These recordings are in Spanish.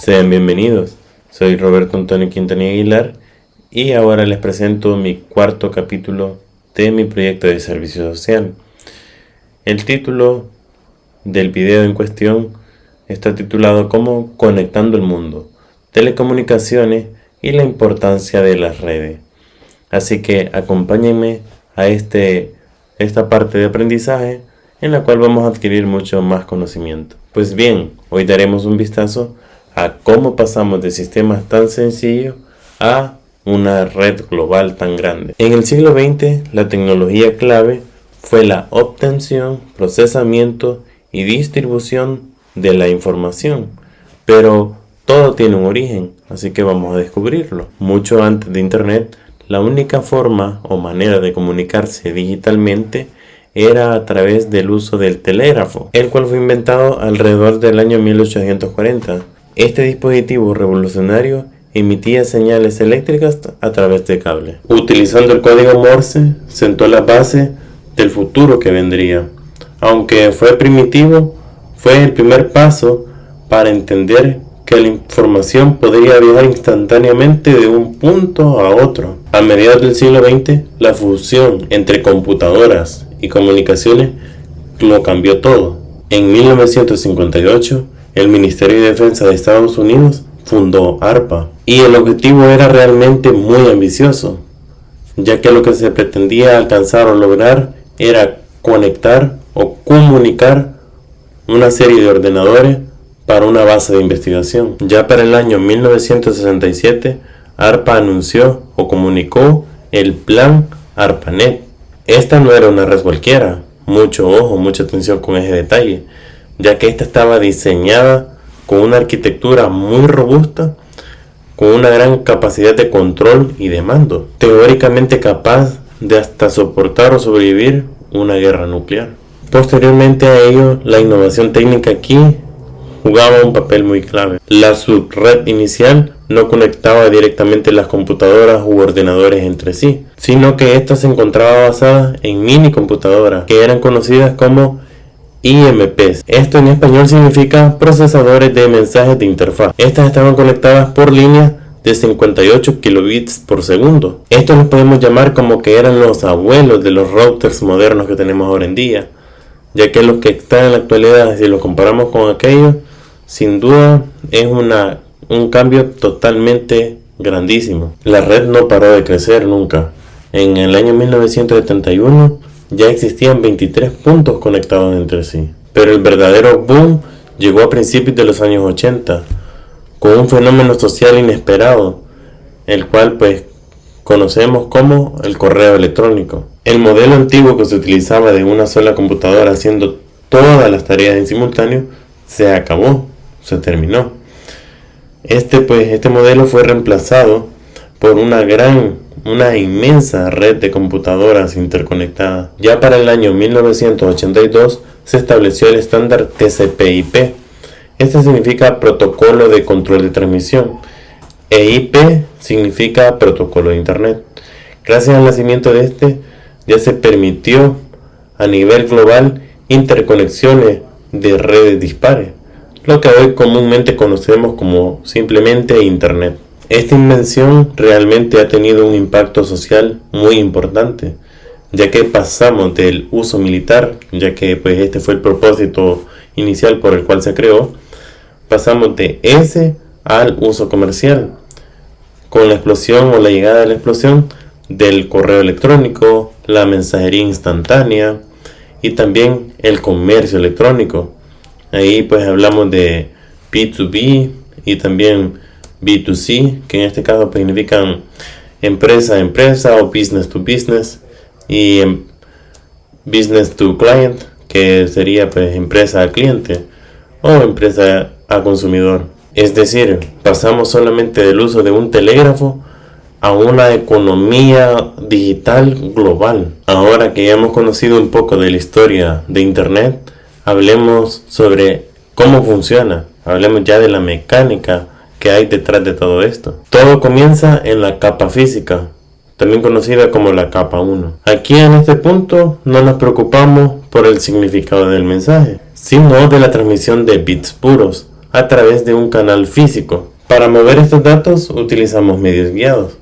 Sean bienvenidos, soy Roberto Antonio Quintanilla Aguilar y ahora les presento mi cuarto capítulo de mi proyecto de servicio social. El título del video en cuestión está titulado como Conectando el Mundo, Telecomunicaciones y la importancia de las redes. Así que acompáñenme a esta parte de aprendizaje en la cual vamos a adquirir mucho más conocimiento. Pues bien, hoy daremos un vistazo a cómo pasamos de sistemas tan sencillos a una red global tan grande. En el siglo XX, la tecnología clave fue la obtención, procesamiento y distribución de la información. Pero todo tiene un origen, así que vamos a descubrirlo. Mucho antes de Internet, la única forma o manera de comunicarse digitalmente era a través del uso del telégrafo, el cual fue inventado alrededor del año 1840. Este dispositivo revolucionario emitía señales eléctricas a través de cable. Utilizando el código Morse, sentó la base del futuro que vendría. Aunque fue primitivo, fue el primer paso para entender que la información podría viajar instantáneamente de un punto a otro. A mediados del siglo XX, la fusión entre computadoras y comunicaciones lo cambió todo. En 1958, el Ministerio de Defensa de Estados Unidos fundó ARPA y el objetivo era realmente muy ambicioso, ya que lo que se pretendía alcanzar o lograr era conectar o comunicar una serie de ordenadores para una base de investigación. Ya para el año 1967, ARPA anunció o comunicó el plan ARPANET. Esta no era una red cualquiera, mucho ojo, mucha atención con ese detalle, ya que esta estaba diseñada con una arquitectura muy robusta, con una gran capacidad de control y de mando, teóricamente capaz de hasta soportar o sobrevivir una guerra nuclear. Posteriormente a ello, la innovación técnica aquí jugaba un papel muy clave. La subred inicial no conectaba directamente las computadoras u ordenadores entre sí, sino que esta se encontraba basada en mini computadoras, que eran conocidas como IMPs. Esto en español significa procesadores de mensajes de interfaz. Estas estaban conectadas por línea de 58 kilobits por segundo. Estos los podemos llamar como que eran los abuelos de los routers modernos que tenemos ahora en día, ya que los que están en la actualidad, si los comparamos con aquellos, sin duda es un cambio totalmente grandísimo. La red no paró de crecer nunca. En el año 1971 ya existían 23 puntos conectados entre sí. Pero el verdadero boom llegó a principios de los años 80, con un fenómeno social inesperado, el cual conocemos como el correo electrónico. El modelo antiguo que se utilizaba de una sola computadora haciendo todas las tareas en simultáneo se acabó, se terminó. Este modelo fue reemplazado por una inmensa red de computadoras interconectadas. Ya para el año 1982 se estableció el estándar TCP/IP. Este significa protocolo de control de transmisión e IP significa protocolo de internet. Gracias al nacimiento de este, ya se permitió a nivel global interconexiones de redes dispares, lo que hoy comúnmente conocemos como simplemente Internet. Esta invención realmente ha tenido un impacto social muy importante, ya que pasamos del uso militar, ya que este fue el propósito inicial por el cual se creó, pasamos de ese al uso comercial, con la explosión o la llegada de la explosión del correo electrónico, la mensajería instantánea y también el comercio electrónico. Ahí hablamos de B2B y también B2C, que en este caso significan empresa a empresa o business to business, y business to client, que sería empresa a cliente o empresa a consumidor. Es decir, pasamos solamente del uso de un telégrafo a una economía digital global. Ahora que ya hemos conocido un poco de la historia de Internet, hablemos sobre cómo funciona, hablemos ya de la mecánica que hay detrás de todo esto. Todo comienza en la capa física, también conocida como la capa 1. Aquí en este punto no nos preocupamos por el significado del mensaje, sino de la transmisión de bits puros a través de un canal físico. Para mover estos datos utilizamos medios guiados.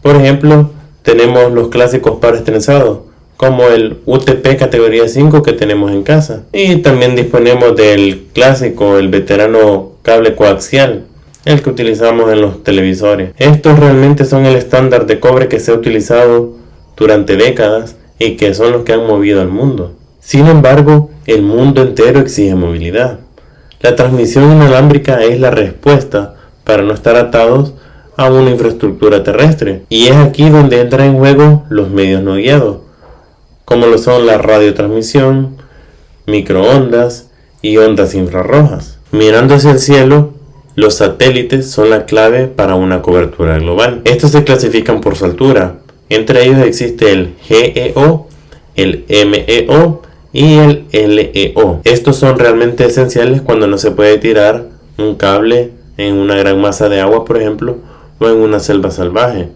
Por ejemplo, tenemos los clásicos pares trenzados, como el UTP categoría 5 que tenemos en casa. Y también disponemos del clásico, el veterano cable coaxial, el que utilizamos en los televisores. Estos realmente son el estándar de cobre que se ha utilizado durante décadas y que son los que han movido al mundo. Sin embargo, el mundo entero exige movilidad. La transmisión inalámbrica es la respuesta para no estar atados a una infraestructura terrestre. Y es aquí donde entran en juego los medios no guiados, como lo son la radiotransmisión, microondas y ondas infrarrojas. Mirando hacia el cielo, los satélites son la clave para una cobertura global. Estos se clasifican por su altura. Entre ellos existe el GEO, el MEO y el LEO. Estos son realmente esenciales cuando no se puede tirar un cable en una gran masa de agua, por ejemplo, o en una selva salvaje,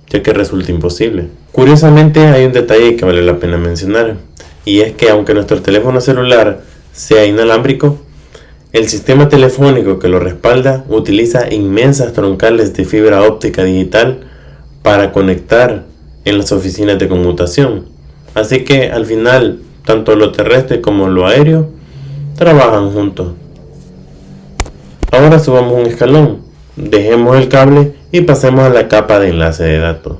ya que resulta imposible. Curiosamente, hay un detalle que vale la pena mencionar, y es que aunque nuestro teléfono celular sea inalámbrico, el sistema telefónico que lo respalda utiliza inmensas troncales de fibra óptica digital para conectar en las oficinas de conmutación. Así que al final, tanto lo terrestre como lo aéreo trabajan juntos. Ahora subamos un escalón, dejemos el cable y pasemos a la capa de enlace de datos,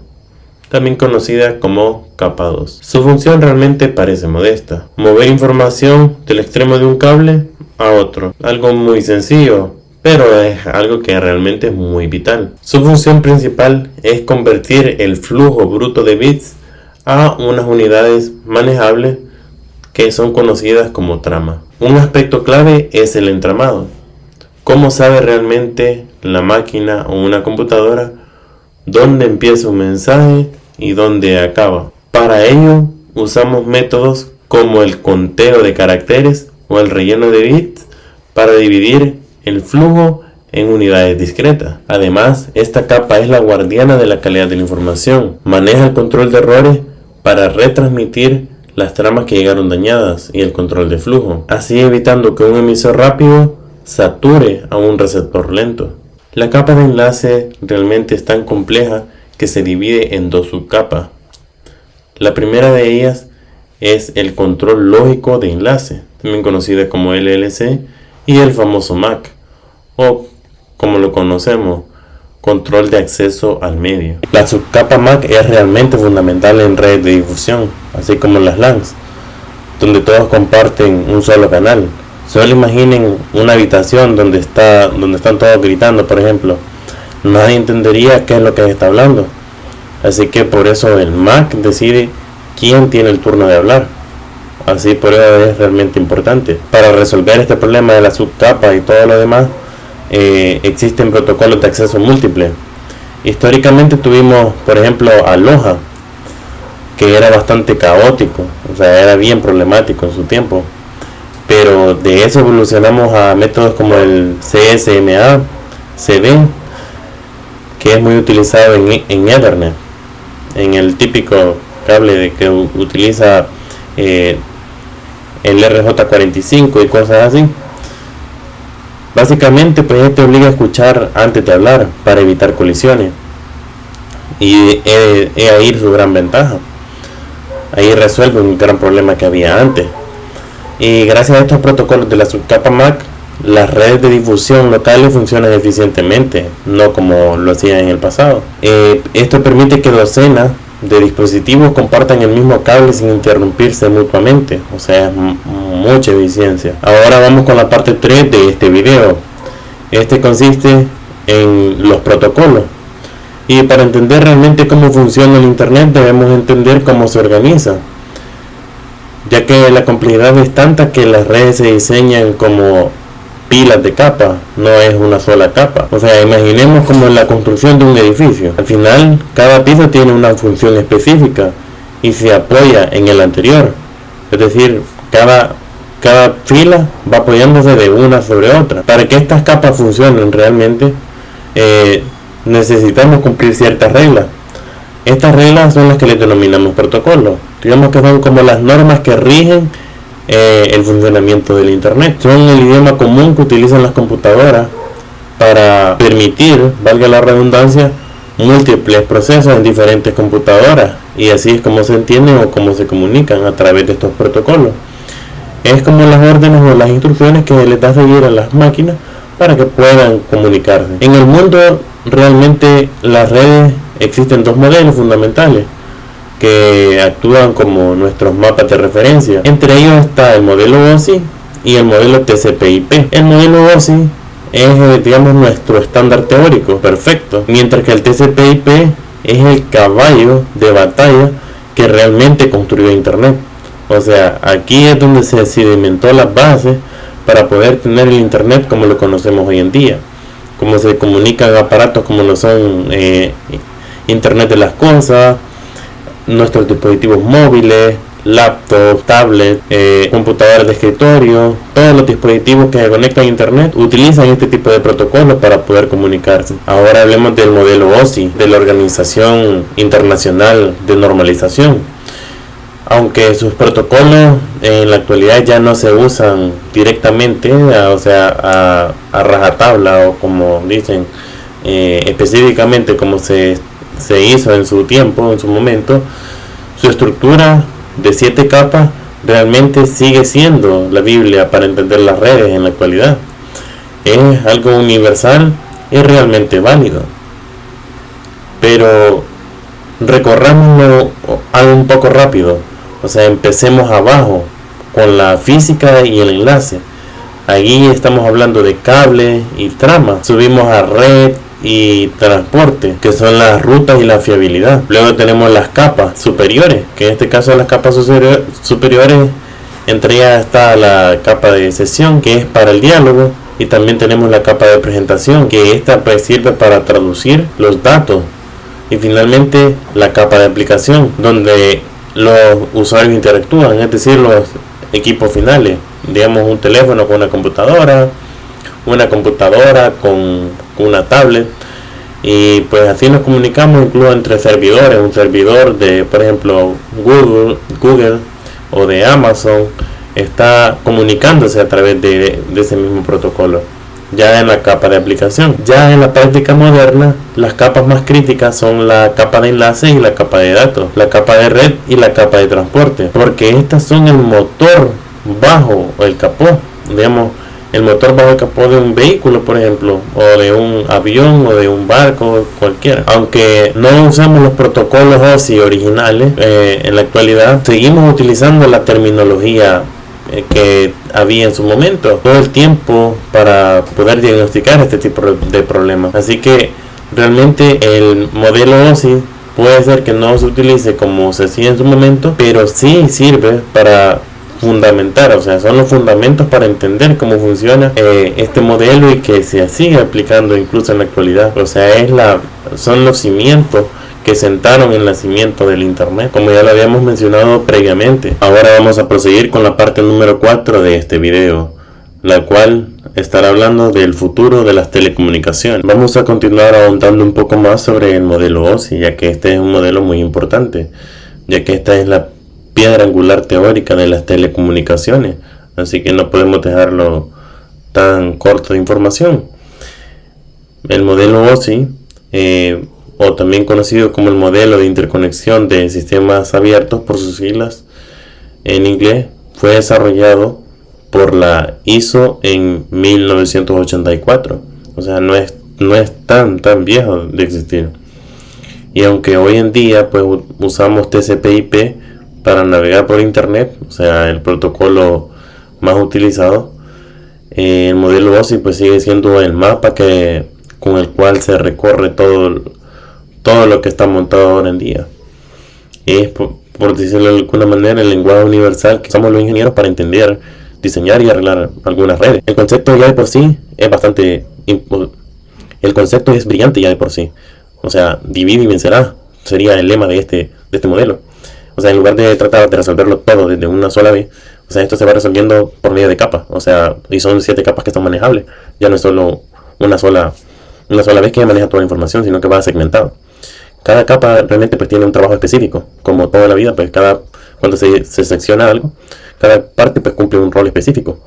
también conocida como capa 2. Su función realmente parece modesta: mover información del extremo de un cable a otro. Algo muy sencillo, pero es algo que realmente es muy vital. Su función principal es convertir el flujo bruto de bits a unas unidades manejables que son conocidas como trama. Un aspecto clave es el entramado. ¿Cómo sabe realmente la máquina o una computadora dónde empieza un mensaje y dónde acaba? Para ello usamos métodos como el conteo de caracteres o el relleno de bits para dividir el flujo en unidades discretas. Además, esta capa es la guardiana de la calidad de la información. Maneja el control de errores para retransmitir las tramas que llegaron dañadas y el control de flujo, así evitando que un emisor rápido sature a un receptor lento. La capa de enlace realmente es tan compleja que se divide en dos subcapas. La primera de ellas es el control lógico de enlace, también conocida como LLC, y el famoso MAC, o como lo conocemos, control de acceso al medio. La subcapa MAC es realmente fundamental en redes de difusión, así como en las LANs, donde todos comparten un solo canal. Solo imaginen una habitación donde están todos gritando, por ejemplo. Nadie entendería qué es lo que se está hablando. Así que por eso el MAC decide quién tiene el turno de hablar. Así por eso es realmente importante. Para resolver este problema de la subcapa y todo lo demás, existen protocolos de acceso múltiple. Históricamente tuvimos, por ejemplo, Aloha, que era bastante caótico, o sea, era bien problemático en su tiempo. Pero de eso evolucionamos a métodos como el CSMA, CD, que es muy utilizado en Ethernet, en el típico cable que utiliza el RJ45 y cosas así. Básicamente, pues te obliga a escuchar antes de hablar para evitar colisiones, y es ahí su gran ventaja. Ahí resuelve un gran problema que había antes. Y gracias a estos protocolos de la subcapa MAC, las redes de difusión locales funcionan eficientemente, no como lo hacían en el pasado. Esto permite que docenas de dispositivos compartan el mismo cable sin interrumpirse mutuamente, o sea, es mucha eficiencia. Ahora vamos con la parte 3 de este video. Este consiste en los protocolos. Y para entender realmente cómo funciona el internet, debemos entender cómo se organiza, ya que la complejidad es tanta que las redes se diseñan como pilas de capas, no es una sola capa. O sea, imaginemos como la construcción de un edificio. Al final, cada piso tiene una función específica y se apoya en el anterior. Es decir, cada fila va apoyándose de una sobre otra. Para que estas capas funcionen realmente, necesitamos cumplir ciertas reglas. Estas reglas son las que le denominamos protocolos. Digamos que son como las normas que rigen el funcionamiento del Internet. Son el idioma común que utilizan las computadoras para permitir, valga la redundancia, múltiples procesos en diferentes computadoras, y así es como se entienden o como se comunican a través de estos protocolos. Es como las órdenes o las instrucciones que les da a seguir a las máquinas para que puedan comunicarse. En el mundo realmente las redes existen dos modelos fundamentales que actúan como nuestros mapas de referencia. Entre ellos está el modelo OSI y el modelo TCP/IP. El modelo OSI es, digamos, nuestro estándar teórico perfecto, mientras que el TCP/IP es el caballo de batalla que realmente construyó Internet. O sea, aquí es donde se sedimentó las bases para poder tener el Internet como lo conocemos hoy en día, como se comunican aparatos como lo son Internet de las cosas, nuestros dispositivos móviles, laptops, tablets, computadoras de escritorio. Todos los dispositivos que se conectan a Internet utilizan este tipo de protocolos para poder comunicarse. Ahora hablemos del modelo OSI, de la Organización Internacional de Normalización. Aunque sus protocolos en la actualidad ya no se usan directamente, o sea, a rajatabla, o como dicen, específicamente como se hizo en su tiempo, en su momento, su estructura de 7 capas realmente sigue siendo la Biblia para entender las redes en la actualidad. Es algo universal y realmente válido. Pero recorrámoslo algo un poco rápido. O sea, empecemos abajo con la física y el enlace. Allí estamos hablando de cable y trama. Subimos a red y transporte, que son las rutas y la fiabilidad. Luego tenemos las capas superiores, que en este caso las capas superiores, entre ellas está la capa de sesión, que es para el diálogo, y también tenemos la capa de presentación, que esta pues sirve para traducir los datos, y finalmente la capa de aplicación, donde los usuarios interactúan, es decir, los equipos finales, digamos un teléfono con una computadora con una tablet, y pues así nos comunicamos incluso entre servidores. Un servidor de, por ejemplo, Google o de Amazon está comunicándose a través de ese mismo protocolo, ya en la capa de aplicación. Ya en la práctica moderna, las capas más críticas son la capa de enlace y la capa de datos, la capa de red y la capa de transporte, porque estas son el motor bajo el capó, digamos, el motor bajo el capó de un vehículo, por ejemplo, o de un avión o de un barco, cualquiera. Aunque no usamos los protocolos OSI originales, en la actualidad seguimos utilizando la terminología que había en su momento todo el tiempo para poder diagnosticar este tipo de problemas. Así que realmente el modelo OSI puede ser que no se utilice como se hacía en su momento, pero sí sirve para fundamentar, o sea, son los fundamentos para entender cómo funciona este modelo, y que se sigue aplicando incluso en la actualidad. O sea, son los cimientos que sentaron el nacimiento del Internet, como ya lo habíamos mencionado previamente. Ahora vamos a proseguir con la parte número 4 de este video, la cual estará hablando del futuro de las telecomunicaciones. Vamos a continuar ahondando un poco más sobre el modelo OSI, ya que este es un modelo muy importante, ya que esta es la piedra angular teórica de las telecomunicaciones, así que no podemos dejarlo tan corto de información. El modelo OSI, o también conocido como el modelo de interconexión de sistemas abiertos por sus siglas en inglés, fue desarrollado por la ISO en 1984, o sea, no es tan viejo de existir. Y aunque hoy en día pues usamos TCP/IP para navegar por internet, o sea, el protocolo más utilizado, el modelo OSI pues sigue siendo el mapa con el cual se recorre todo lo que está montado ahora en día. Es, por decirlo de alguna manera, el lenguaje universal que usamos los ingenieros para entender, diseñar y arreglar algunas redes. El concepto ya de por sí el concepto es brillante ya de por sí. O sea, divide y vencerá sería el lema de este modelo. O sea, en lugar de tratar de resolverlo todo desde una sola vez, o sea, esto se va resolviendo por medio de capas. O sea, y son 7 capas que son manejables. Ya no es solo una sola vez que maneja toda la información, sino que va segmentado. Cada capa realmente pues tiene un trabajo específico. Como toda la vida, pues cuando se secciona algo, cada parte pues cumple un rol específico.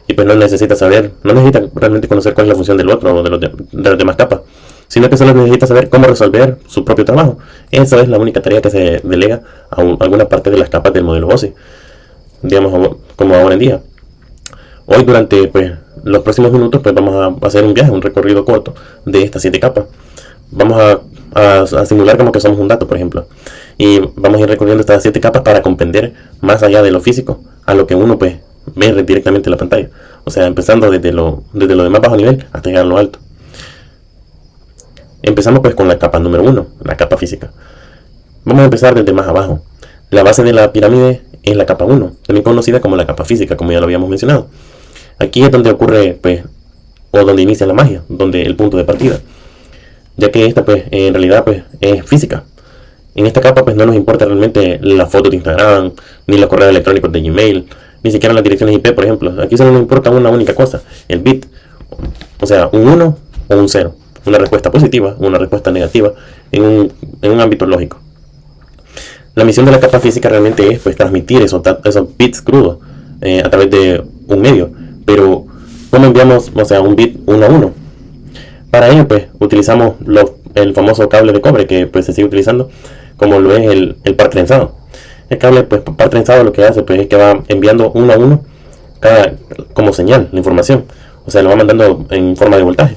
Y pues no necesita realmente conocer cuál es la función del otro o de las demás capas, sino que solo necesita saber cómo resolver su propio trabajo. Esa es la única tarea que se delega a alguna parte de las capas del modelo OSI, digamos, como ahora en día. Hoy durante pues, los próximos minutos pues vamos a hacer un viaje, un recorrido corto de estas 7 capas. Vamos a simular como que somos un dato, por ejemplo, y vamos a ir recorriendo estas 7 capas para comprender más allá de lo físico a lo que uno pues ve directamente en la pantalla. O sea, empezando desde lo de más bajo nivel hasta llegar a lo alto. Empezamos pues con la capa número 1, la capa física. Vamos a empezar desde más abajo. La base de la pirámide es la capa 1, también conocida como la capa física, como ya lo habíamos mencionado. Aquí es donde ocurre pues, o donde inicia la magia, donde el punto de partida, ya que esta pues en realidad pues es física. En esta capa pues no nos importa realmente la foto de Instagram, ni los correos electrónicos de Gmail, ni siquiera las direcciones IP, por ejemplo. Aquí solo nos importa una única cosa, el bit. O sea, un 1 o un 0. Una respuesta positiva o una respuesta negativa en un ámbito lógico. La misión de la capa física realmente es pues transmitir esos bits crudos a través de un medio. Pero, ¿cómo enviamos, un bit 1 a 1? Para ello pues utilizamos el famoso cable de cobre que pues se sigue utilizando, como lo es el par trenzado. El cable pues par trenzado lo que hace pues es que va enviando 1 a 1 como señal la información, o sea lo va mandando en forma de voltaje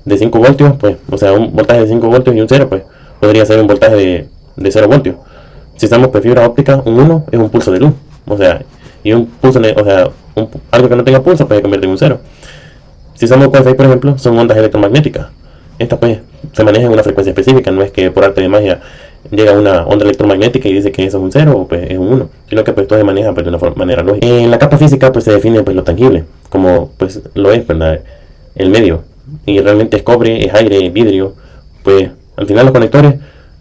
de 5 voltios, pues, o sea un voltaje de 5 voltios y un 0 pues podría ser un voltaje de 0 voltios. Si usamos pues fibra óptica, un 1 es un pulso de luz, o sea, y un pulso algo que no tenga pulso puede convertir en un 0. Si usamos Wi-Fi, por ejemplo, son ondas electromagnéticas. Estas pues se manejan en una frecuencia específica, no es que por arte de magia llega una onda electromagnética y dice que eso es un 0 o pues es un 1, sino que pues todo se maneja pues, de una manera lógica. En la capa física pues se define pues lo tangible, como pues lo es, ¿verdad? El medio, y realmente es cobre, es aire, es vidrio. Pues al final los conectores,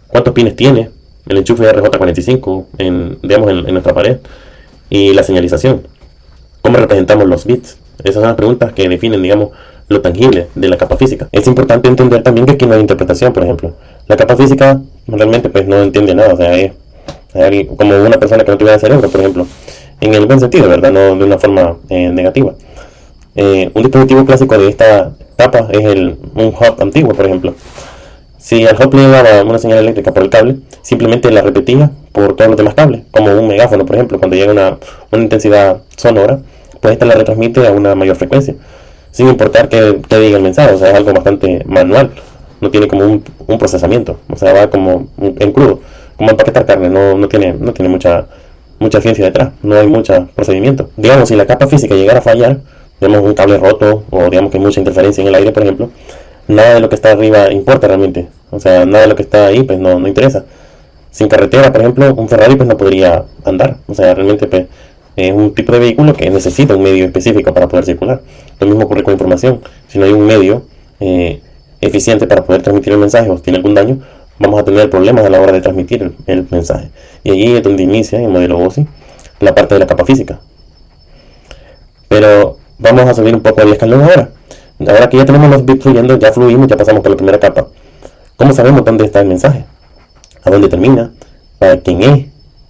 ¿cuántos pines tiene? El enchufe de RJ45 en nuestra pared, y la señalización, ¿cómo representamos los bits? Esas son las preguntas que definen, digamos, lo tangible de la capa física. Es importante entender también que aquí no hay interpretación, por ejemplo. La capa física realmente pues no entiende nada, o sea, es como una persona que no tuviera cerebro, por ejemplo, en el buen sentido, ¿verdad? No de una forma negativa. Un dispositivo clásico de esta capa es un hub antiguo, por ejemplo. Si al hub le daba una señal eléctrica por el cable, simplemente la repetía por todos los demás cables, como un megáfono, por ejemplo, cuando llega una intensidad sonora, pues esta la retransmite a una mayor frecuencia, sin importar que diga el mensaje. O sea, es algo bastante manual, no tiene como un procesamiento, o sea, va como en crudo, como empaquetar carne, no tiene mucha ciencia detrás, no hay mucho procedimiento. Digamos, si la capa física llegara a fallar, digamos un cable roto, o digamos que hay mucha interferencia en el aire, por ejemplo, nada de lo que está arriba importa realmente, o sea, nada de lo que está ahí pues no interesa. Sin carretera, por ejemplo, un Ferrari pues no podría andar, o sea, realmente pues es un tipo de vehículo que necesita un medio específico para poder circular. Lo mismo ocurre con información. Si no hay un medio eficiente para poder transmitir el mensaje o tiene algún daño, vamos a tener problemas a la hora de transmitir el mensaje. Y allí es donde inicia el modelo OSI la parte de la capa física. Pero vamos a subir un poco el escalón ahora. Ahora que ya tenemos los bits fluyendo, ya fluimos, ya pasamos por la primera capa. ¿Cómo sabemos dónde está el mensaje? ¿A dónde termina? ¿Para quién es?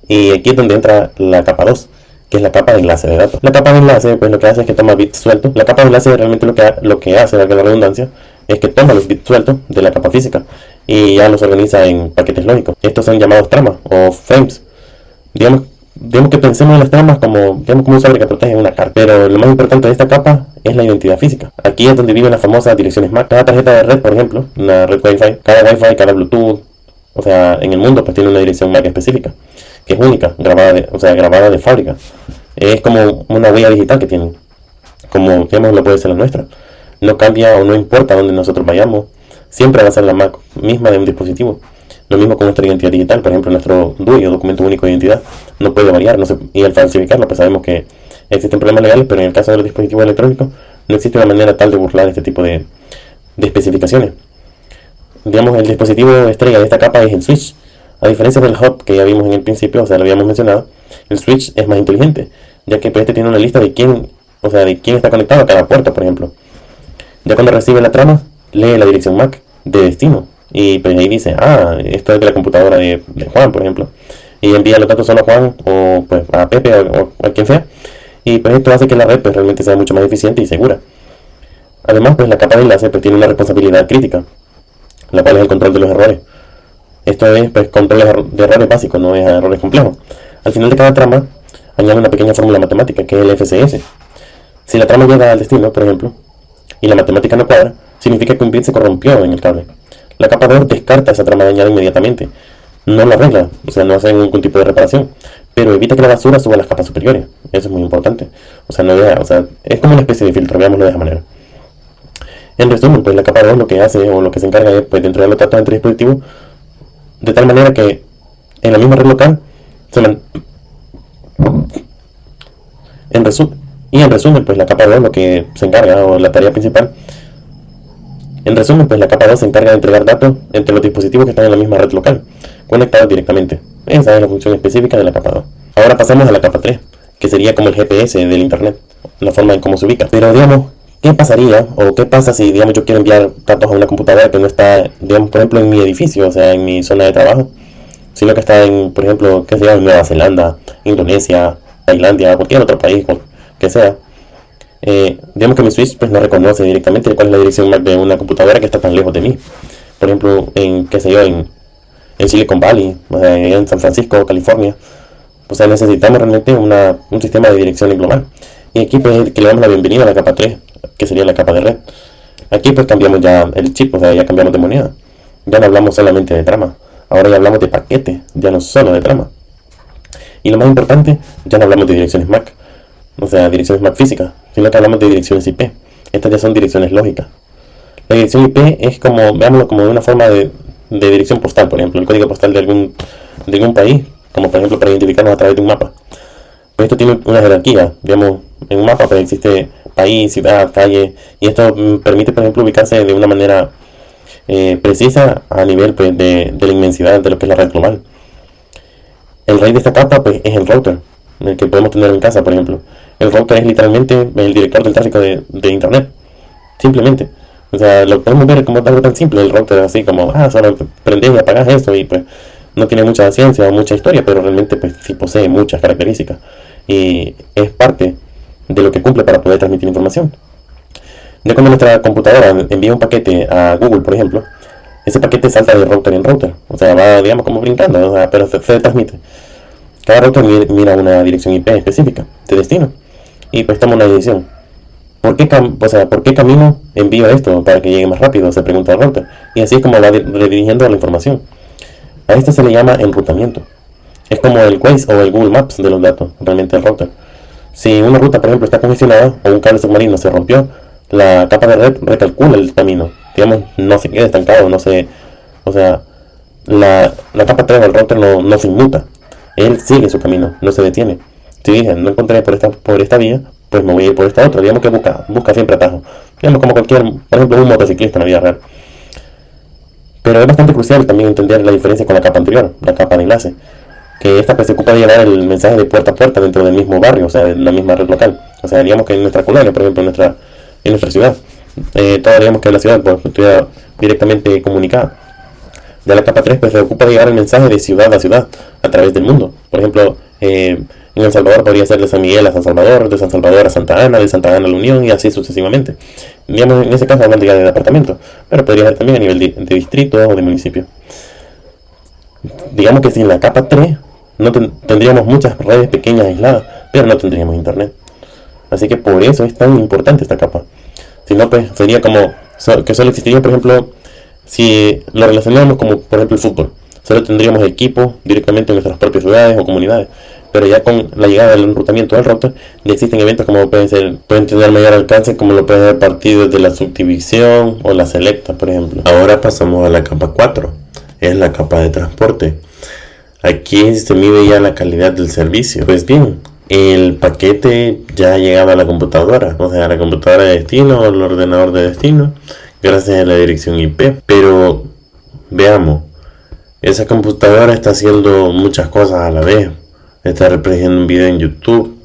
Y aquí es donde entra la capa 2, que es la capa de enlace de datos. La capa de enlace pues lo que hace es que toma bits sueltos. La capa de enlace realmente lo que hace, valga la redundancia, es que toma los bits sueltos de la capa física y ya los organiza en paquetes lógicos. Estos son llamados tramas o frames. Digamos que pensemos en las tramas como un sobre que protege una carta. Pero lo más importante de esta capa es la identidad física. Aquí es donde viven las famosas direcciones MAC. Cada tarjeta de red, por ejemplo, una red Wi-Fi, cada Bluetooth, o sea, en el mundo pues tiene una dirección MAC específica, que es única, grabada de fábrica. Es como una huella digital que tienen, como digamos lo puede ser la nuestra. No cambia o no importa dónde nosotros vayamos, siempre va a ser la MAC misma de un dispositivo. Lo mismo con nuestra identidad digital, por ejemplo, nuestro DUI o documento único de identidad no puede variar, y al falsificarlo pues sabemos que existen problemas legales, pero en el caso de los dispositivos electrónicos no existe una manera tal de burlar este tipo de especificaciones. Digamos, el dispositivo estrella de esta capa es el switch. A diferencia del hub que ya vimos en el principio, o sea, lo habíamos mencionado, el switch es más inteligente, ya que pues, este tiene una lista de quién está conectado a cada puerto, por ejemplo. Ya cuando recibe la trama, lee la dirección MAC de destino, y pues ahí dice, esto es de la computadora de Juan, por ejemplo. y envía los datos solo a Juan o pues a Pepe o a quien sea. Y pues esto hace que la red pues realmente sea mucho más eficiente y segura. Además, pues la capa de enlace pues tiene una responsabilidad crítica, la cual es el control de los errores. Esto es pues control de errores básicos, no es errores complejos. Al final de cada trama añade una pequeña fórmula matemática que es el FCS. Si la trama llega al destino, por ejemplo, y la matemática no cuadra, significa que un bit se corrompió en el cable. La capa 2 descarta esa trama dañada inmediatamente. No la arregla, o sea, no hace ningún tipo de reparación, pero evita que la basura suba a las capas superiores. Eso es muy importante. O sea, no deja, o sea, es como una especie de filtro, veámoslo de esa manera. En resumen, pues la capa 2 lo que hace o lo que se encarga es pues, de entregar los datos entre dispositivos de tal manera que en la misma red local en resumen, pues la capa 2 lo que se encarga o la tarea principal. En resumen, pues la capa 2 se encarga de entregar datos entre los dispositivos que están en la misma red local, conectados directamente. Esa es la función específica de la capa 2. Ahora pasamos a la capa 3, que sería como el GPS del internet, la forma en cómo se ubica. Pero digamos, ¿qué pasaría o qué pasa si digamos yo quiero enviar datos a una computadora que no está, digamos, por ejemplo, en mi edificio, o sea, en mi zona de trabajo, sino que está en, por ejemplo, qué sé yo, en Nueva Zelanda, Indonesia, Tailandia, cualquier otro país que sea? Digamos que mi switch pues no reconoce directamente cuál es la dirección MAC de una computadora que está tan lejos de mí. Por ejemplo, en, qué sé yo, en Silicon Valley, o sea, en San Francisco, California. O sea, necesitamos realmente un sistema de direcciones global. Y aquí pues que le damos la bienvenida a la capa 3, que sería la capa de red. Aquí pues cambiamos ya el chip, o sea, ya cambiamos de moneda. Ya no hablamos solamente de trama, ahora ya hablamos de paquete, ya no solo de trama. Y lo más importante, ya no hablamos de direcciones MAC, o sea, direcciones MAC físicas, sino que hablamos de direcciones IP. Estas ya son direcciones lógicas. La dirección IP es como, veámoslo como una forma de dirección postal, por ejemplo, el código postal de algún país, como por ejemplo para identificarnos a través de un mapa. Pues esto tiene una jerarquía, digamos, en un mapa pues existe país, ciudad, calle, y esto permite, por ejemplo, ubicarse de una manera precisa a nivel pues, de la inmensidad de lo que es la red global. El rey de esta capa pues, es el router, el que podemos tener en casa, por ejemplo. El router es literalmente el director del tráfico de internet, simplemente. O sea, lo podemos ver como algo tan simple, el router así como, solo prendes y apagas esto y pues no tiene mucha ciencia o mucha historia, pero realmente pues sí posee muchas características y es parte de lo que cumple para poder transmitir información. Ya cuando nuestra computadora envía un paquete a Google, por ejemplo, ese paquete salta de router en router, o sea, va, digamos, como brincando, o sea, pero se transmite. Cada router mira una dirección IP específica de destino y pues toma una decisión. ¿Por qué camino envío esto para que llegue más rápido? Se pregunta el router. Y así es como va redirigiendo la información. A esto se le llama enrutamiento. Es como el Waze o el Google Maps de los datos, realmente el router. Si una ruta, por ejemplo, está congestionada o un cable submarino se rompió, la capa de red recalcula el camino. Digamos, no se queda estancado, la capa 3 del router no se inmuta. Él sigue su camino, no se detiene. Si dije, no encontré por esta vía, pues me voy a ir por esta otra. Digamos que busca siempre atajo. Digamos como cualquier, por ejemplo, un motociclista en la vida real. Pero es bastante crucial también entender la diferencia con la capa anterior, la capa de enlace. Que esta pues se ocupa de llevar el mensaje de puerta a puerta dentro del mismo barrio, o sea, de la misma red local. O sea, digamos que en nuestra colonia, por ejemplo, en nuestra ciudad. Toda digamos que la ciudad pues estuviera directamente comunicada. Ya la capa 3 pues se ocupa de llevar el mensaje de ciudad a ciudad a través del mundo. Por ejemplo, en El Salvador podría ser de San Miguel a San Salvador, de San Salvador a Santa Ana, de Santa Ana a La Unión y así sucesivamente. Digamos, en ese caso hablando ya de departamento, pero podría ser también a nivel de distrito o de municipio. Digamos que sin la capa 3 no tendríamos muchas redes pequeñas aisladas, pero no tendríamos internet. Así que por eso es tan importante esta capa. Si no, pues sería como que solo existiría, por ejemplo, si lo relacionamos como por ejemplo el fútbol. Solo tendríamos equipos directamente en nuestras propias ciudades o comunidades. Pero ya con la llegada del enrutamiento del router, ya existen eventos como pueden tener mayor alcance, como lo pueden ser partidos de la subdivisión o la selecta, por ejemplo. Ahora pasamos a la capa 4, es la capa de transporte. Aquí se mide ya la calidad del servicio. Pues bien, el paquete ya ha llegado a la computadora, o sea, a la computadora de destino o al ordenador de destino, gracias a la dirección IP. Pero veamos, esa computadora está haciendo muchas cosas a la vez. Está reproduciendo un video en YouTube,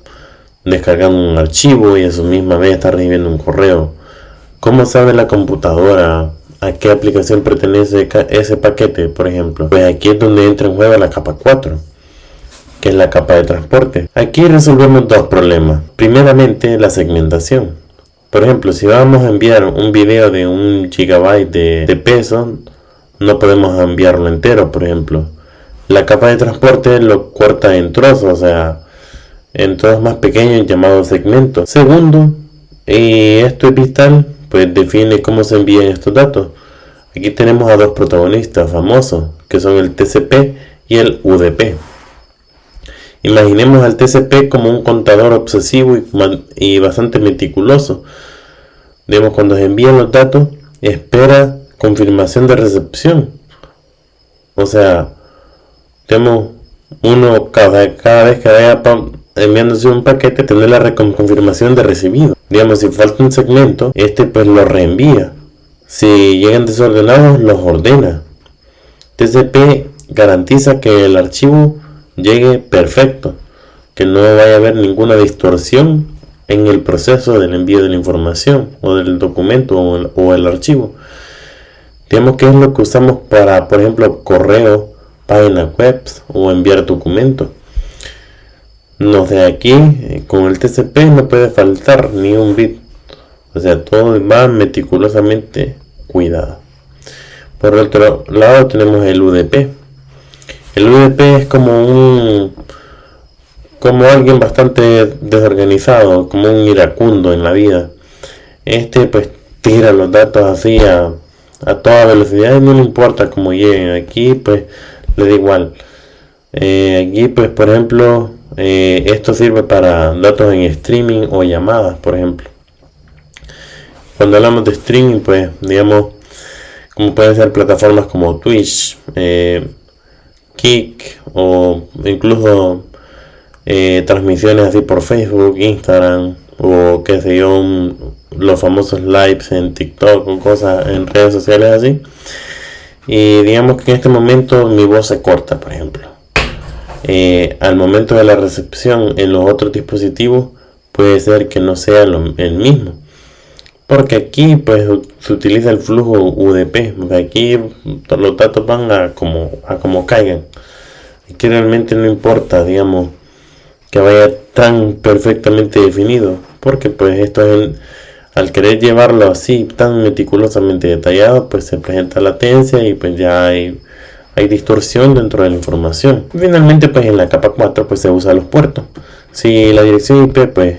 descargando un archivo y a su misma vez está recibiendo un correo. ¿Cómo sabe la computadora a qué aplicación pertenece ese paquete, por ejemplo? Pues aquí es donde entra en juego la capa 4. que es la capa de transporte. Aquí resolvemos dos problemas. Primeramente, la segmentación. Por ejemplo, si vamos a enviar un video de 1 GB de peso, no podemos enviarlo entero, por ejemplo. La capa de transporte lo corta en trozos, o sea, en trozos más pequeños llamados segmentos. Segundo, y esto es vital, pues define cómo se envían estos datos. Aquí tenemos a dos protagonistas famosos, que son el TCP y el UDP. Imaginemos al TCP como un contador obsesivo y bastante meticuloso. Digamos, cuando se envían los datos, espera confirmación de recepción. O sea, tenemos uno cada vez que vaya enviándose un paquete, tener la confirmación de recibido. Digamos, si falta un segmento, pues lo reenvía. Si llegan desordenados, los ordena. TCP garantiza que el archivo llegue perfecto, que no vaya a haber ninguna distorsión en el proceso del envío de la información o del documento o el archivo. Digamos que es lo que usamos para, por ejemplo, correo, páginas web o enviar documentos. De aquí, con el TCP no puede faltar ni un bit. O sea, todo va meticulosamente cuidado. Por otro lado tenemos el UDP. El UDP es como alguien bastante desorganizado, como un iracundo en la vida. Pues tira los datos así a toda velocidad y no le importa cómo lleguen. Aquí pues le da igual. Aquí pues, por ejemplo, esto sirve para datos en streaming o llamadas, por ejemplo. Cuando hablamos de streaming, pues digamos, como pueden ser plataformas como Twitch, Kick o incluso transmisiones así por Facebook, Instagram o qué sé yo, los famosos lives en TikTok o cosas en redes sociales así. Y digamos que en este momento mi voz se corta, por ejemplo. Al momento de la recepción en los otros dispositivos puede ser que no sea el mismo, porque aquí pues se utiliza el flujo UDP. O sea, aquí los datos van a como caigan. Aquí realmente no importa, digamos, que vaya tan perfectamente definido, porque pues al querer llevarlo así tan meticulosamente detallado, pues se presenta latencia y pues ya hay distorsión dentro de la información. Finalmente, pues en la capa 4 pues se usa los puertos. Si la dirección IP, pues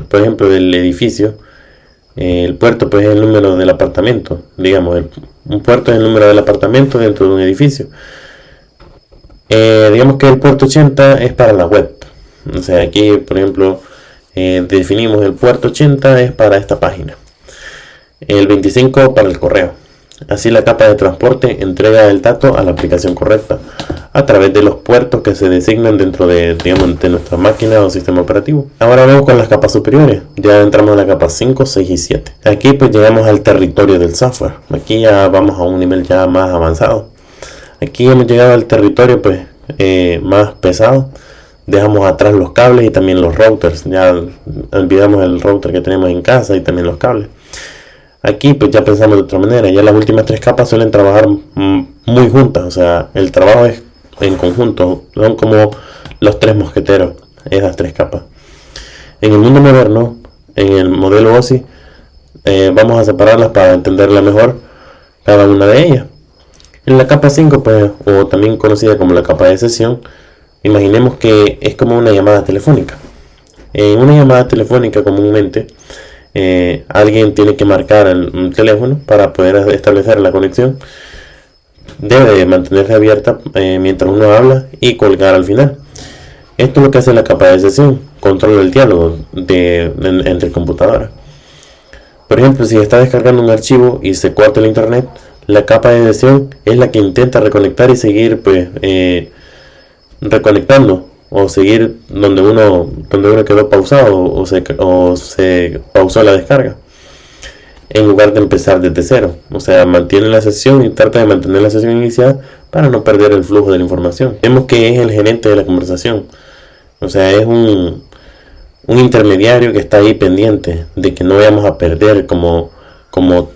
por ejemplo del edificio, el puerto pues es el número del apartamento. Digamos, un puerto es el número del apartamento dentro de un edificio. Digamos que el puerto 80 es para la web. O sea, aquí por ejemplo definimos el puerto 80 es para esta página, el 25 para el correo. Así la capa de transporte entrega el dato a la aplicación correcta a través de los puertos que se designan dentro de nuestra máquina o sistema operativo. Ahora vamos con las capas superiores. Ya entramos en la capa 5, 6 y 7. Aquí pues llegamos al territorio del software. Aquí ya vamos a un nivel ya más avanzado. Aquí hemos llegado al territorio pues más pesado. Dejamos atrás los cables y también los routers. Ya olvidamos el router que tenemos en casa y también los cables. Aquí pues ya pensamos de otra manera. Ya las últimas tres capas suelen trabajar muy juntas. O sea, el trabajo es en conjunto. Son como los tres mosqueteros, esas tres capas. En el mundo moderno, en el modelo OSI, vamos a separarlas para entenderla mejor cada una de ellas. En la capa 5, pues, o también conocida como la capa de sesión, imaginemos que es como una llamada telefónica. En una llamada telefónica comúnmente alguien tiene que marcar el teléfono para poder establecer la conexión. Debe de mantenerse abierta mientras uno habla y colgar al final. Esto es lo que hace la capa de sesión, controla el diálogo entre computadoras. Por ejemplo, si está descargando un archivo y se corta el internet, la capa de sesión es la que intenta reconectar y seguir pues reconectando o seguir donde uno quedó pausado o se pausó la descarga, en lugar de empezar desde cero. O sea, mantiene la sesión y trata de mantener la sesión inicial para no perder el flujo de la información. Vemos que es el gerente de la conversación. O sea, es un intermediario que está ahí pendiente de que no vayamos a perder como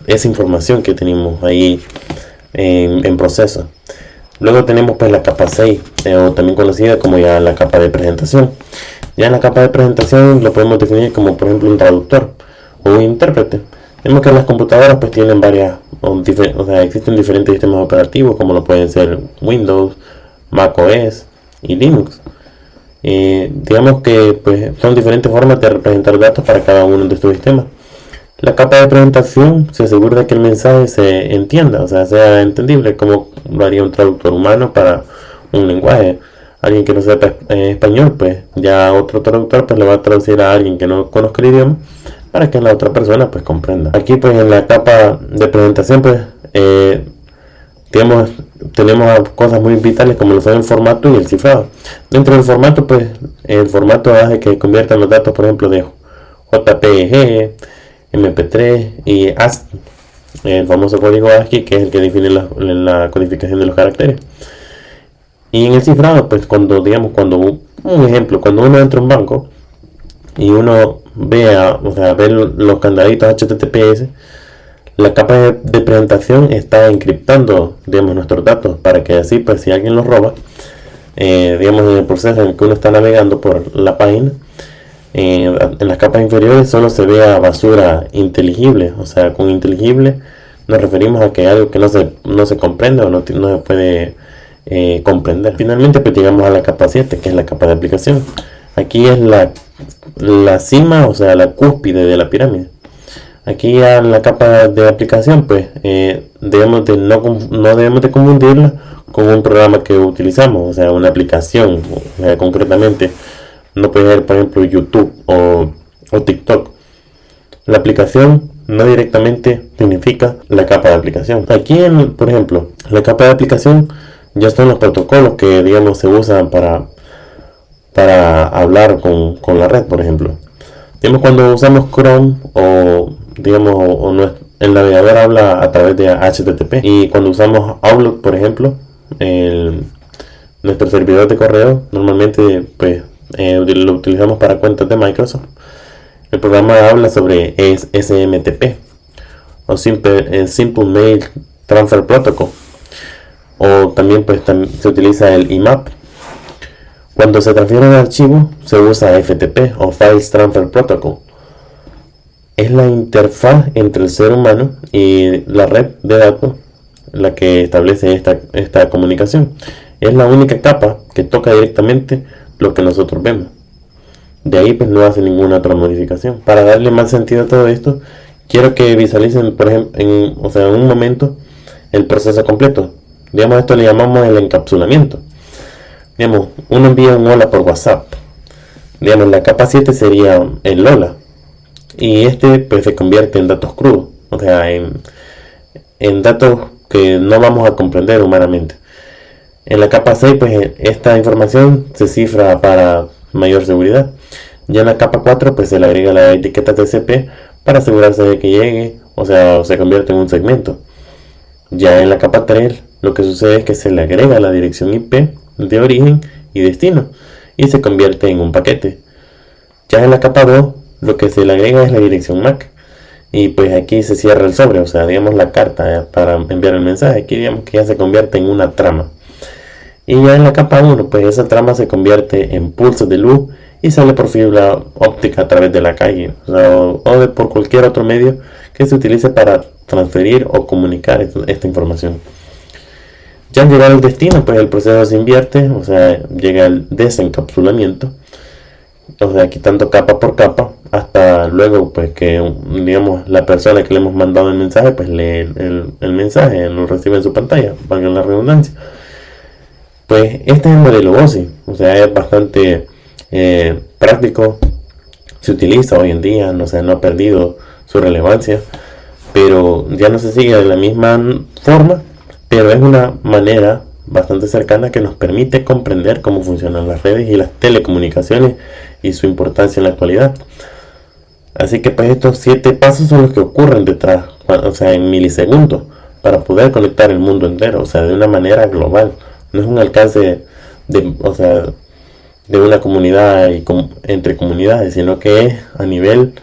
esa información que tenemos ahí en proceso. Luego tenemos pues la capa 6, o también conocida como ya la capa de presentación. Ya en la capa de presentación lo podemos definir como por ejemplo un traductor o un intérprete. Vemos que las computadoras pues tienen varias, existen diferentes sistemas operativos como lo pueden ser Windows, Mac OS y Linux. Digamos que pues son diferentes formas de representar datos para cada uno de estos sistemas. La capa de presentación se asegura de que el mensaje se entienda, o sea, sea entendible, como lo haría un traductor humano para un lenguaje. Alguien que no sepa español, pues ya otro traductor pues le va a traducir a alguien que no conozca el idioma para que la otra persona pues comprenda. Aquí pues en la capa de presentación pues tenemos cosas muy vitales como lo son el formato y el cifrado. Dentro del formato pues el formato hace que conviertan los datos por ejemplo de JPG, MP3 y ASCII, el famoso código ASCII que es el que define la codificación de los caracteres. Y en el cifrado, pues cuando un ejemplo, cuando uno entra a un banco y uno ve los candaditos HTTPS, la capa de presentación está encriptando, nuestros datos para que así, pues si alguien los roba, en el proceso en el que uno está navegando por la página, en las capas inferiores solo se vea basura inteligible. O sea, con inteligible nos referimos a que algo que no se comprende o no se puede comprender. Finalmente pues llegamos a la capa 7, que es la capa de aplicación. Aquí es la cima, o sea, la cúspide de la pirámide. Aquí a la capa de aplicación pues no debemos de confundirla con un programa que utilizamos, o sea, una aplicación, concretamente no puede ser por ejemplo YouTube o TikTok. La aplicación no directamente significa la capa de aplicación. Aquí por ejemplo la capa de aplicación ya son los protocolos que se usan para hablar con la red, por ejemplo. Cuando usamos Chrome el navegador habla a través de HTTP, y cuando usamos Outlook, por ejemplo, nuestro servidor de correo, normalmente pues lo utilizamos para cuentas de Microsoft. El programa habla sobre SMTP o Simple Mail Transfer Protocol, o también pues se utiliza el IMAP. Cuando se transfiere un archivo se usa FTP o Files Transfer Protocol. Es la interfaz entre el ser humano y la red de datos la que establece esta comunicación. Es la única capa que toca directamente lo que nosotros vemos. De ahí pues no hace ninguna otra modificación. Para darle más sentido a todo esto, quiero que visualicen por ejemplo en un momento el proceso completo. Esto le llamamos el encapsulamiento. Uno envía un hola por WhatsApp. La capa 7 sería el hola. Y pues se convierte en datos crudos. O sea, en datos que no vamos a comprender humanamente. En la capa 6, pues esta información se cifra para mayor seguridad. Ya en la capa 4, pues se le agrega la etiqueta TCP para asegurarse de que llegue, o se convierte en un segmento. Ya en la capa 3, lo que sucede es que se le agrega la dirección IP de origen y destino y se convierte en un paquete. Ya en la capa 2, lo que se le agrega es la dirección MAC, y pues aquí se cierra el sobre, la carta para enviar el mensaje. Aquí que ya se convierte en una trama. Y ya en la capa 1, pues esa trama se convierte en pulsos de luz y sale por fibra óptica a través de la calle, por cualquier otro medio que se utilice para transferir o comunicar esta información. Ya al llegar al destino, pues el proceso se invierte, llega el desencapsulamiento, quitando capa por capa, hasta luego pues que la persona que le hemos mandado el mensaje pues lee el mensaje, lo recibe en su pantalla, valga la redundancia. Pues este es el modelo OSI, es bastante práctico, se utiliza hoy en día, no ha perdido su relevancia, pero ya no se sigue de la misma forma, pero es una manera bastante cercana que nos permite comprender cómo funcionan las redes y las telecomunicaciones y su importancia en la actualidad. Así que pues estos 7 pasos son los que ocurren detrás, en milisegundos, para poder conectar el mundo entero, de una manera global. No es un alcance de una comunidad y entre comunidades, sino que es a nivel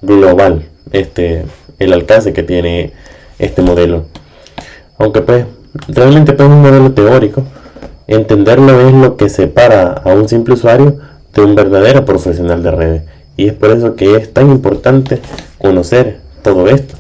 global el alcance que tiene este modelo. Aunque pues realmente pues un modelo teórico. Entenderlo es lo que separa a un simple usuario de un verdadero profesional de redes. Y es por eso que es tan importante conocer todo esto.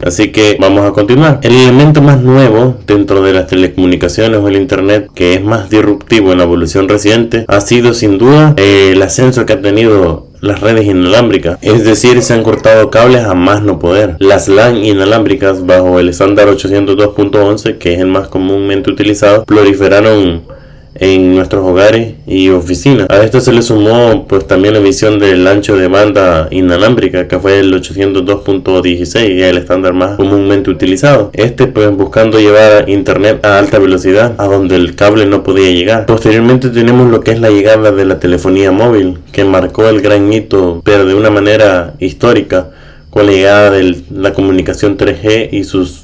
Así que vamos a continuar. El elemento más nuevo dentro de las telecomunicaciones o el internet, que es más disruptivo en la evolución reciente, ha sido sin duda el ascenso que ha tenido las redes inalámbricas. Es decir, se han cortado cables a más no poder. Las LAN inalámbricas bajo el estándar 802.11, que es el más comúnmente utilizado, proliferaron en nuestros hogares y oficinas. A esto se le sumó pues también la emisión del ancho de banda inalámbrica, que fue el 802.16, el estándar más comúnmente utilizado. Pues buscando llevar internet a alta velocidad a donde el cable no podía llegar. Posteriormente tenemos lo que es la llegada de la telefonía móvil, que marcó el gran hito, pero de una manera histórica, con la llegada de la comunicación 3G y sus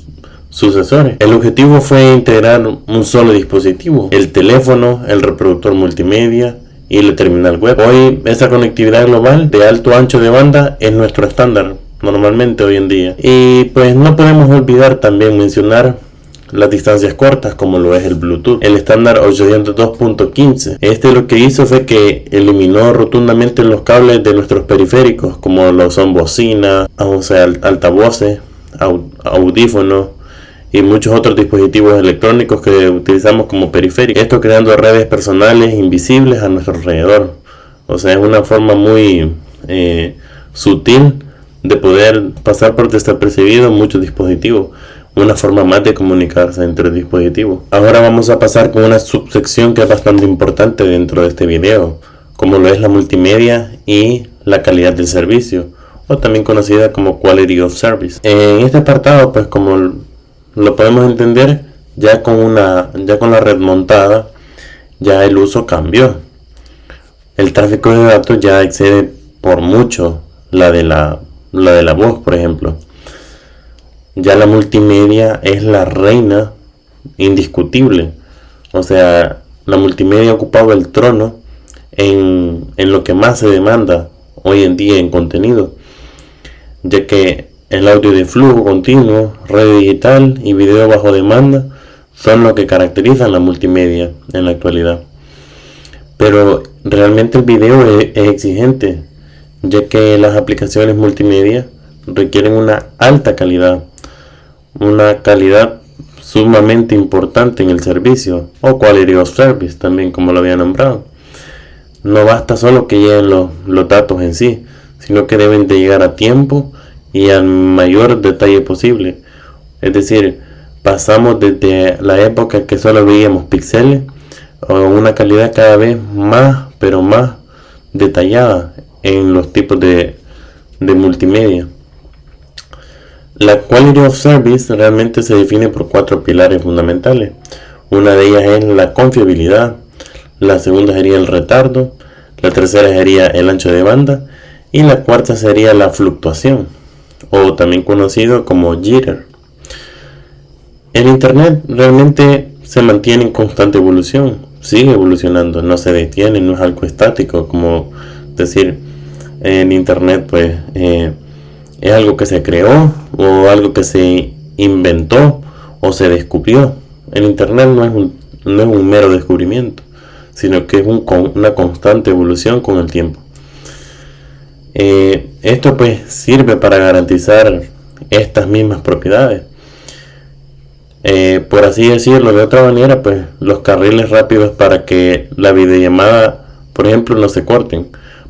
sucesores. El objetivo fue integrar un solo dispositivo, el teléfono, el reproductor multimedia y la terminal web. Hoy esa conectividad global de alto ancho de banda es nuestro estándar normalmente hoy en día. Y pues no podemos olvidar también mencionar las distancias cortas, como lo es el Bluetooth, el estándar 802.15. Lo que hizo fue que eliminó rotundamente los cables de nuestros periféricos, como lo son bocinas, o sea, altavoces, audífonos y muchos otros dispositivos electrónicos que utilizamos como periféricos. Esto creando redes personales invisibles a nuestro alrededor. O sea, es una forma muy sutil de poder pasar por desapercibido muchos dispositivos. Una forma más de comunicarse entre dispositivos. Ahora vamos a pasar con una subsección que es bastante importante dentro de este video, como lo es la multimedia y la calidad del servicio, o también conocida como Quality of Service. En este apartado, pues como lo podemos entender, ya con la red montada, ya el uso cambió. El tráfico de datos ya excede por mucho la de la voz, por ejemplo. Ya la multimedia es la reina indiscutible. O sea, la multimedia ha ocupado el trono en lo que más se demanda hoy en día en contenido, ya que el audio de flujo continuo, red digital y video bajo demanda son lo que caracterizan la multimedia en la actualidad. Pero realmente el video es exigente, ya que las aplicaciones multimedia requieren una alta calidad, una calidad sumamente importante en el servicio, o Quality of Service también, como lo había nombrado. No basta solo que lleguen los datos en sí, sino que deben de llegar a tiempo y al mayor detalle posible. Es decir, pasamos desde la época en que solo veíamos píxeles a una calidad cada vez más, pero más detallada en los tipos de multimedia. La Quality of Service realmente se define por 4 pilares fundamentales. Una de ellas es la confiabilidad, la segunda sería el retardo, la tercera sería el ancho de banda y la cuarta sería la fluctuación, o también conocido como jitter. El internet realmente se mantiene en constante evolución, sigue evolucionando, no se detiene, no es algo estático, como decir, en internet pues es algo que se creó o algo que se inventó o se descubrió. El internet no es un mero descubrimiento, sino que es una constante evolución con el tiempo. Esto pues sirve para garantizar estas mismas propiedades. Por así decirlo de otra manera, pues los carriles rápidos para que la videollamada, por ejemplo, no se corten.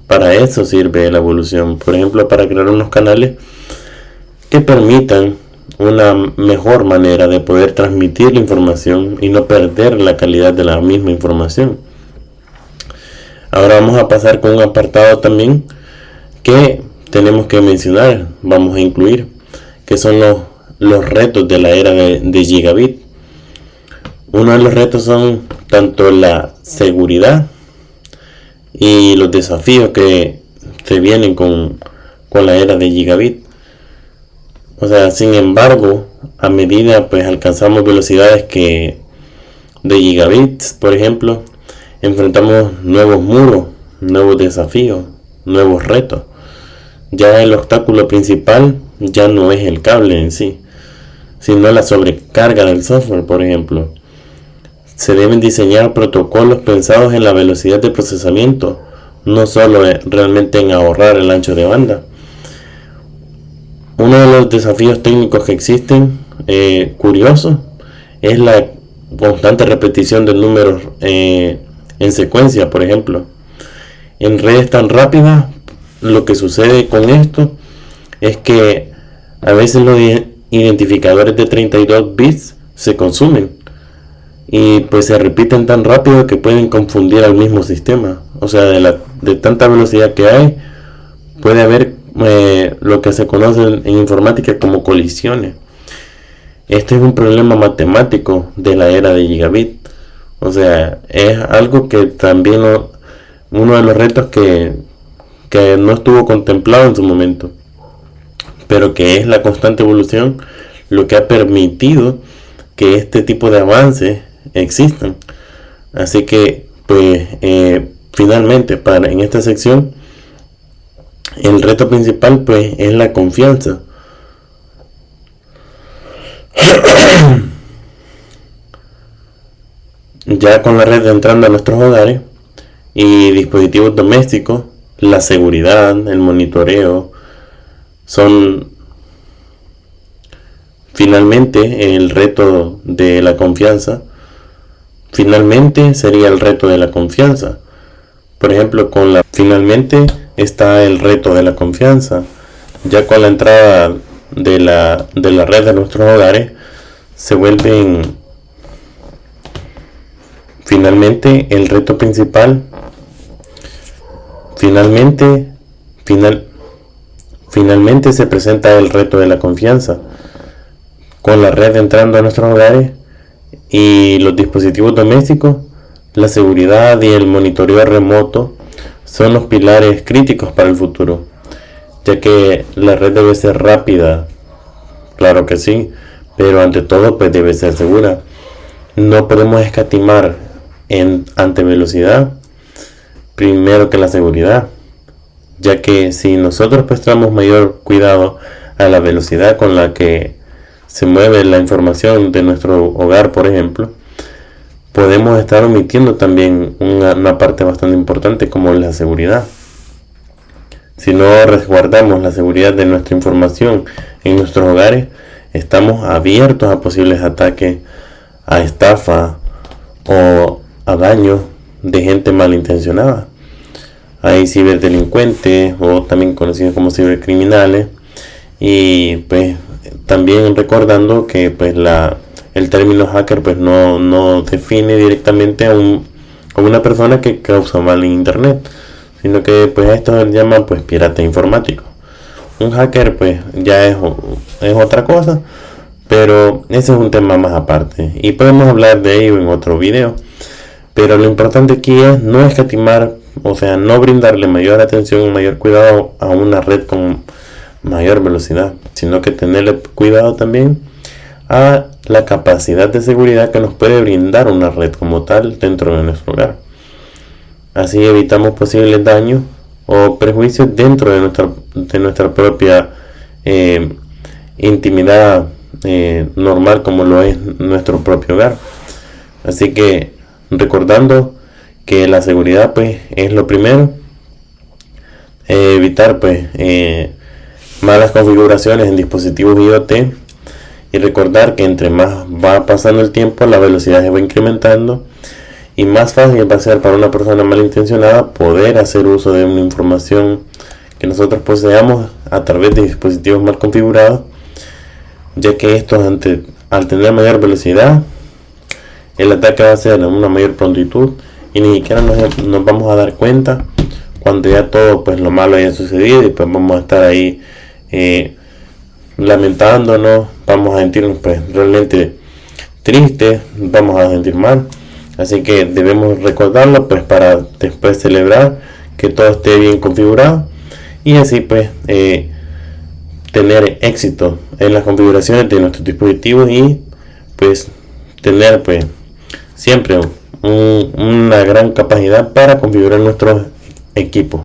Para eso sirve la evolución, por ejemplo, para crear unos canales que permitan una mejor manera de poder transmitir la información y no perder la calidad de la misma información. Ahora vamos a pasar con un apartado también que tenemos que mencionar, vamos a incluir, que son los retos de la era de gigabit. Uno de los retos son tanto la seguridad y los desafíos que se vienen con la era de gigabit. O sea, sin embargo, a medida pues alcanzamos velocidades de gigabits, por ejemplo, enfrentamos nuevos muros, nuevos desafíos, nuevos retos. Ya el obstáculo principal ya no es el cable en sí, sino la sobrecarga del software, por ejemplo. Se deben diseñar protocolos pensados en la velocidad de procesamiento, no solo realmente en ahorrar el ancho de banda. Uno de los desafíos técnicos que existen, curiosos, es la constante repetición de números en secuencia, por ejemplo. En redes tan rápidas, lo que sucede con esto es que a veces los identificadores de 32 bits se consumen y pues se repiten tan rápido que pueden confundir al mismo sistema. O sea, de tanta velocidad que hay, puede haber lo que se conoce en informática como colisiones. Este es un problema matemático de la era de gigabit. O sea, es algo que también uno de los retos que no estuvo contemplado en su momento, pero que es la constante evolución lo que ha permitido que este tipo de avances existan. Así que pues finalmente en esta sección el reto principal pues es la confianza. Ya con la red entrando a nuestros hogares y dispositivos domésticos, la seguridad, el monitoreo son finalmente el reto de la confianza. Finalmente sería el reto de la confianza. Por ejemplo, finalmente está el reto de la confianza. Ya con la entrada de la red de nuestros hogares se vuelven finalmente el reto principal. Finalmente se presenta el reto de la confianza. Con la red entrando a nuestros hogares y los dispositivos domésticos, la seguridad y el monitoreo remoto son los pilares críticos para el futuro, ya que la red debe ser rápida, claro que sí, pero ante todo pues debe ser segura. No podemos escatimar ante velocidad primero que la seguridad, ya que si nosotros prestamos mayor cuidado a la velocidad con la que se mueve la información de nuestro hogar, por ejemplo, podemos estar omitiendo también una parte bastante importante como la seguridad. Si no resguardamos la seguridad de nuestra información en nuestros hogares, estamos abiertos a posibles ataques, a estafa o a daño de gente malintencionada. Hay ciberdelincuentes o también conocidos como cibercriminales, y pues también recordando que pues el término hacker pues no define directamente a una persona que causa mal en internet, sino que pues a esto se llama pues pirata informático. Un hacker pues ya es otra cosa, pero ese es un tema más aparte y podemos hablar de ello en otro video. Pero lo importante aquí es no escatimar, o sea, no brindarle mayor atención y mayor cuidado a una red con mayor velocidad, sino que tenerle cuidado también a la capacidad de seguridad que nos puede brindar una red como tal dentro de nuestro hogar. Así evitamos posibles daños o prejuicios dentro de nuestra propia intimidad normal, como lo es nuestro propio hogar. Así que recordando que la seguridad pues es lo primero, evitar pues malas configuraciones en dispositivos IoT, y recordar que entre más va pasando el tiempo la velocidad se va incrementando y más fácil va a ser para una persona malintencionada poder hacer uso de una información que nosotros poseamos a través de dispositivos mal configurados, ya que estos al tener mayor velocidad el ataque va a ser a una mayor prontitud y ni siquiera nos vamos a dar cuenta cuando ya todo pues lo malo haya sucedido, y pues vamos a estar ahí lamentándonos, vamos a sentirnos pues realmente tristes, vamos a sentir mal. Así que debemos recordarlo pues para después celebrar que todo esté bien configurado y así pues tener éxito en las configuraciones de nuestros dispositivos y pues tener pues siempre una gran capacidad para configurar nuestros equipos.